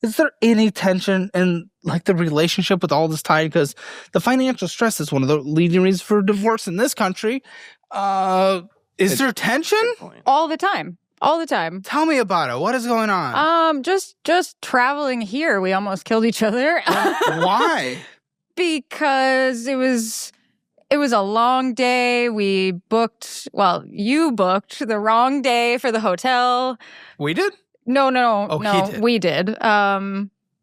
Is there any tension in like the relationship with all this time? Because the financial stress is one of the leading reasons for divorce in this country. Is there tension? All the time. All the time. Tell me about it. What is going on? Just traveling here, we almost killed each other. Why? Because it was a long day. You booked the wrong day for the hotel. We did? No, he did. we did.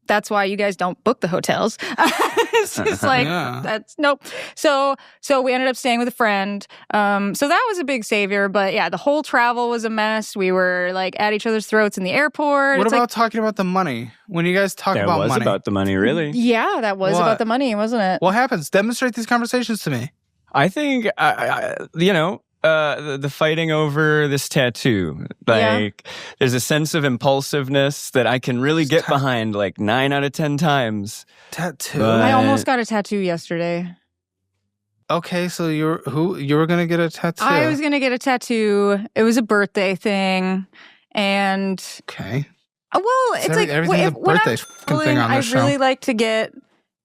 That's why you guys don't book the hotels. It's just like, that's nope. So we ended up staying with a friend. So that was a big savior. But yeah, the whole travel was a mess. We were like at each other's throats in the airport. What about talking about the money? When you guys talk about money. That was about the money, really? Yeah, that was about the money, wasn't it? What happens? Demonstrate these conversations to me. I think, the fighting over this tattoo, there's a sense of impulsiveness that I can really get behind like 9 out of 10 times. Tattoo? I almost got a tattoo yesterday. Okay, so you were going to get a tattoo? I was going to get a tattoo. It was a birthday thing. And... Okay. Well, it's like... Everything's a birthday thing on this show. I really like to get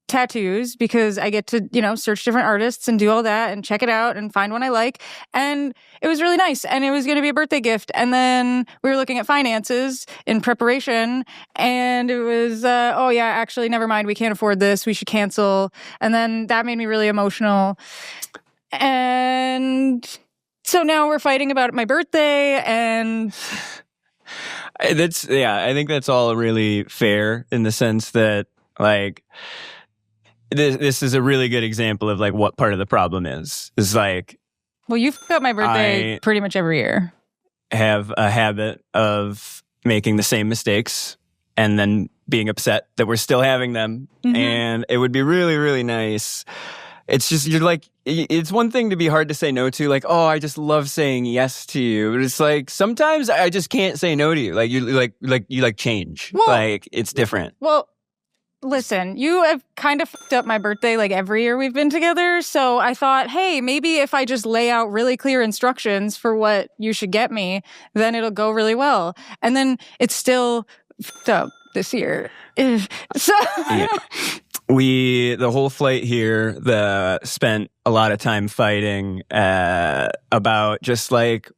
tattoos because I get to, search different artists and do all that and check it out and find one I like. And it was really nice. And it was going to be a birthday gift. And then we were looking at finances in preparation. And it was, actually, never mind. We can't afford this. We should cancel. And then that made me really emotional. And so now we're fighting about my birthday and... I think that's all really fair in the sense that, like... This is a really good example of like what part of the problem is. It's like, well, you f*** up my birthday pretty much every year. Have a habit of making the same mistakes and then being upset that we're still having them. Mm-hmm. And it would be really, really nice. It's just, it's one thing to be hard to say no to. Like, oh, I just love saying yes to you. But it's like, sometimes I just can't say no to you. Like, you change. Well, like, it's different. Well, listen, you have kind of f***ed up my birthday like every year we've been together. So I thought, hey, maybe if I just lay out really clear instructions for what you should get me, then it'll go really well. And then it's still f***ed up this year. So the whole flight here, spent a lot of time fighting about just like,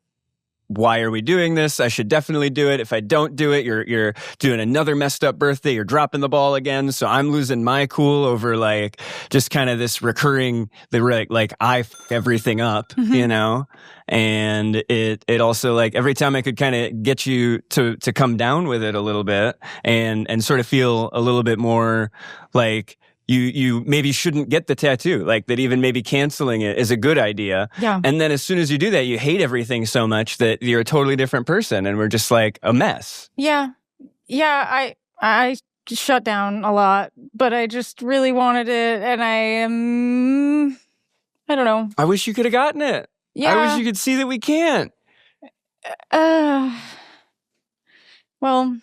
why are we doing this? I should definitely do it. If I don't do it, you're doing another messed up birthday. You're dropping the ball again. So I'm losing my cool over like just kind of this recurring, like I f everything up, mm-hmm. And it also like every time I could kind of get you to come down with it a little bit and sort of feel a little bit more like you maybe shouldn't get the tattoo, like that even maybe canceling it is a good idea. Yeah. And then as soon as you do that, you hate everything so much that you're a totally different person and we're just like a mess. Yeah. Yeah, I shut down a lot, but I just really wanted it and I don't know. I wish you could have gotten it. Yeah. I wish you could see that we can't. Well,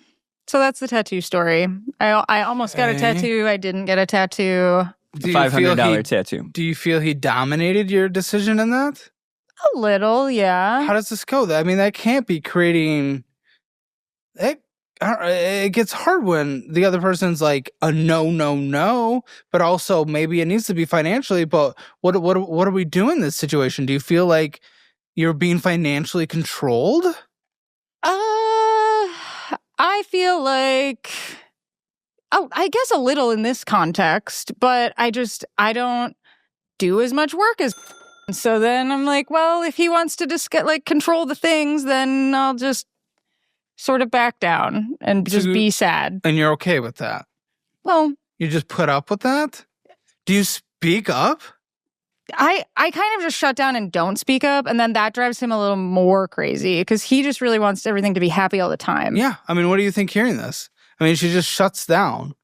so that's the tattoo story. I almost got a tattoo. I didn't get a tattoo. $500 tattoo. Do you feel he dominated your decision in that? A little, yeah. How does this go? I mean, that can't be creating... It gets hard when the other person's like a no, but also maybe it needs to be financially. But what are we doing in this situation? Do you feel like you're being financially controlled? I feel like, I guess a little in this context, but I don't do as much work as. So then I'm like, well, if he wants to just control the things, then I'll just sort of back down and just be sad. And you're okay with that? Well, you just put up with that? Do you speak up? I kind of just shut down and don't speak up, and then that drives him a little more crazy because he just really wants everything to be happy all the time. Yeah, I mean, what do you think hearing this? I mean, she just shuts down,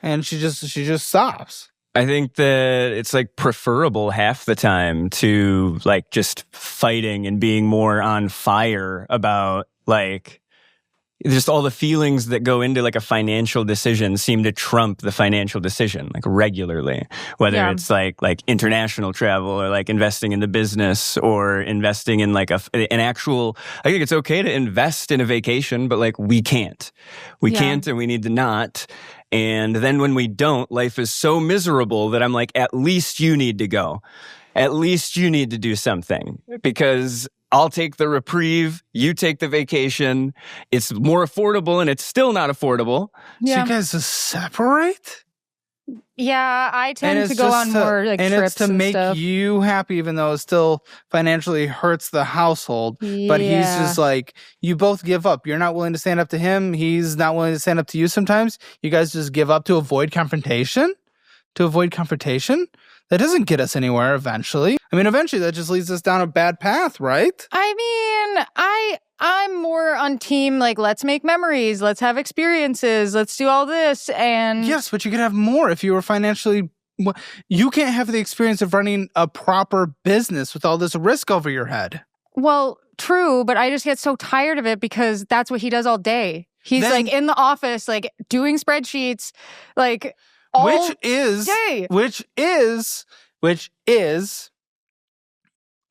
and she just stops. I think that it's like preferable half the time to like just fighting and being more on fire about like just all the feelings that go into like a financial decision seem to trump the financial decision like regularly, whether it's like international travel or like investing in the business or investing in like an actual, I think it's okay to invest in a vacation, but like we can't and we need to not. And then when we don't, life is so miserable that I'm like, at least you need to go. At least you need to do something, because I'll take the reprieve, you take the vacation. It's more affordable and it's still not affordable. Yeah. So you guys just separate? Yeah, I tend to go on more like trips and it's to make you happy, even though it still financially hurts the household. Yeah. But he's just like, you both give up. You're not willing to stand up to him. He's not willing to stand up to you sometimes. You guys just give up to avoid confrontation? That doesn't get us anywhere eventually. I mean, eventually that just leads us down a bad path, right? I mean, I'm more on team, like, let's make memories, let's have experiences, let's do all this, and... Yes, but you could have more if you were financially... You can't have the experience of running a proper business with all this risk over your head. Well, true, but I just get so tired of it because that's what he does all day. He's, like, in the office, like, doing spreadsheets, like... Which is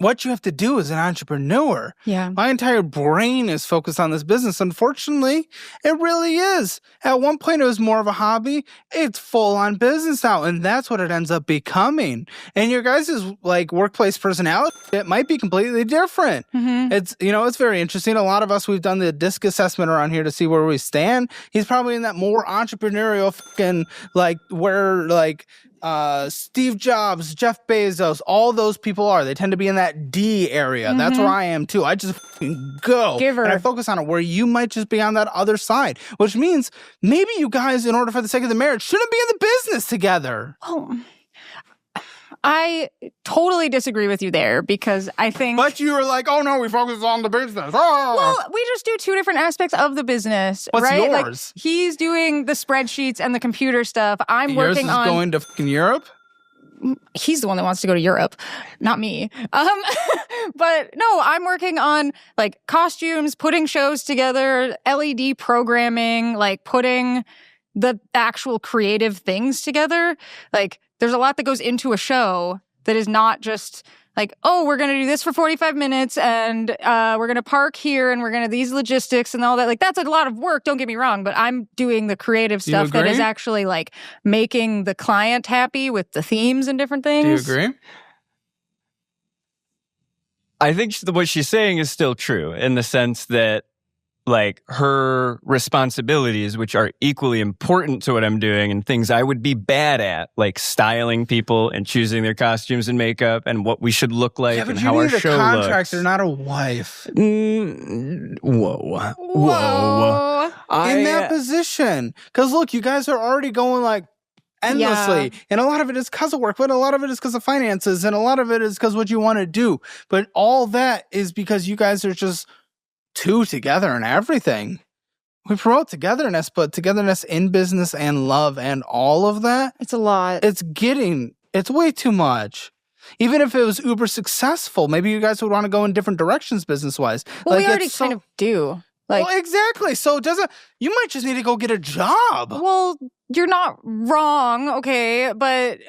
what you have to do as an entrepreneur. Yeah. My entire brain is focused on this business. Unfortunately, it really is. At one point, it was more of a hobby. It's full-on business now, and that's what it ends up becoming. And your guys' like workplace personality, it might be completely different. Mm-hmm. It's very interesting. A lot of us, we've done the DISC assessment around here to see where we stand. He's probably in that more entrepreneurial fucking like where like Steve Jobs, Jeff Bezos, all those people are. They tend to be in that D area. Mm-hmm. That's where I am too. I just go. Giver. And I focus on it, where you might just be on that other side, which means maybe you guys, in order for the sake of the marriage, shouldn't be in the business together. Oh, I totally disagree with you there, because I think... But you were like, oh no, we focus on the business. Oh. Well, we just do two different aspects of the business, What's right? yours? Like, he's doing the spreadsheets and the computer stuff. I'm working on... Yours is going to fucking Europe? He's the one that wants to go to Europe, not me. But no, I'm working on like costumes, putting shows together, LED programming, like putting the actual creative things together. Like, there's a lot that goes into a show that is not just like, oh, we're going to do this for 45 minutes and we're going to park here and we're going to these logistics and all that. Like, that's a lot of work, don't get me wrong, but I'm doing the creative stuff that is actually like making the client happy with the themes and different things. Do you agree? I think what she's saying is still true, in the sense that like her responsibilities, which are equally important to what I'm doing and things I would be bad at, like styling people and choosing their costumes and makeup and what we should look like and how our show looks. You need a contractor, not a wife. Whoa. In that position. Because look, you guys are already going like endlessly. Yeah. And a lot of it is because of work, but a lot of it is because of finances, and a lot of it is because what you want to do. But all that is because you guys are just two together and everything. We promote togetherness, but togetherness in business and love and all of that. It's a lot. It's way too much. Even if it was uber successful, maybe you guys would want to go in different directions business-wise. Well, like, we already kind of do. Like, well, exactly. So you might just need to go get a job. Well, you're not wrong, okay, but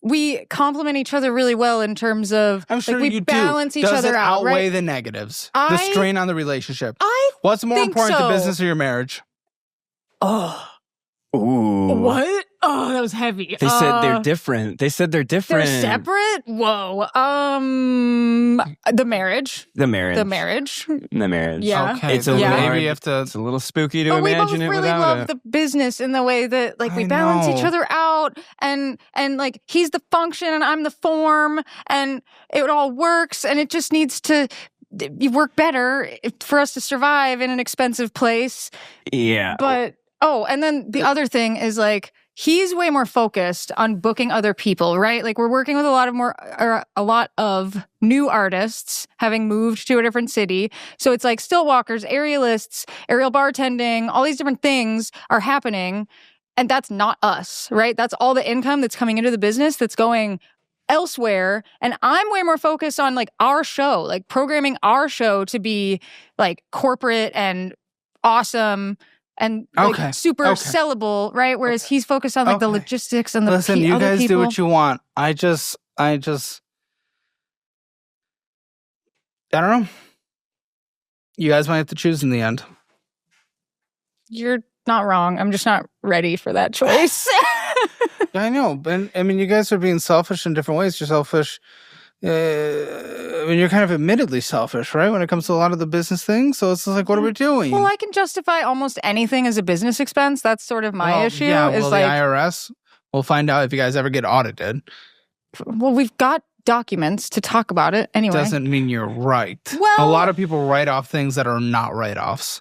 we complement each other really well in terms of, I'm sure like, we balance each other out, outweigh right? the negatives, the strain on the relationship? What's more important to business or your marriage? Oh. Ooh. What? Oh, that was heavy. They said they're different. They're separate? Whoa. The marriage. Yeah. Okay. It's a little spooky to imagine it without it. We both really love the business in the way that, like, we balance each other out, and like, he's the function and I'm the form, and it all works, and it just needs to work better for us to survive in an expensive place. Yeah. But and then the other thing is, like, he's way more focused on booking other people, right? Like, we're working with a lot of new artists having moved to a different city. So it's like still walkers, aerialists, aerial bartending, all these different things are happening. And that's not us, right? That's all the income that's coming into the business that's going elsewhere. And I'm way more focused on, like, our show, like programming our show to be like corporate and awesome and like, super sellable, right? Whereas he's focused on like the logistics and the Listen, you other guys people. do what you want. I don't know. You guys might have to choose in the end. You're not wrong. I'm just not ready for that choice. I know, but I mean, you guys are being selfish in different ways. You're selfish. I mean, you're kind of admittedly selfish, right? When it comes to a lot of the business things. So it's just like, what are we doing? Well, I can justify almost anything as a business expense. That's sort of my issue. Yeah, is well, like, the IRS, we'll find out if you guys ever get audited. Well, we've got documents to talk about it anyway. Doesn't mean you're right. Well, a lot of people write off things that are not write-offs.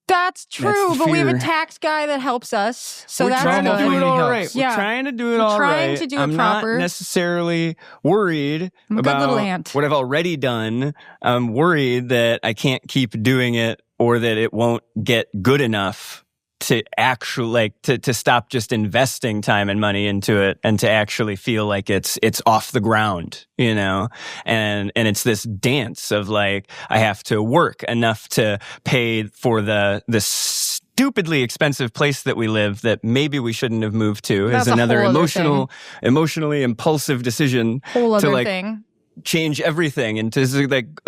That's true, That's but we have a fear. tax guy that helps us, so We're that's trying good. to do it all right. Helps. We're Yeah. trying to do it We're all trying right. to do it I'm proper. not necessarily worried I'm a good little about ant. what I've already done. I'm worried that I can't keep doing it or that it won't get good enough to actually like to stop just investing time and money into it and to actually feel like it's off the ground, you know? And it's this dance of like, I have to work enough to pay for the stupidly expensive place that we live that maybe we shouldn't have moved to. That's Is another a whole other emotionally impulsive decision Whole other to like thing. change everything into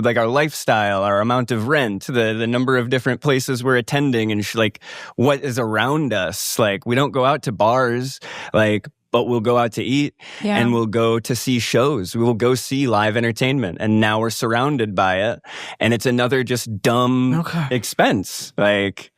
like our lifestyle, our amount of rent, the number of different places we're attending, and like what is around us. Like we don't go out to bars, like, but we'll go out to eat and we'll go to see shows. We will go see live entertainment, and now we're surrounded by it, and it's another just dumb expense. Like,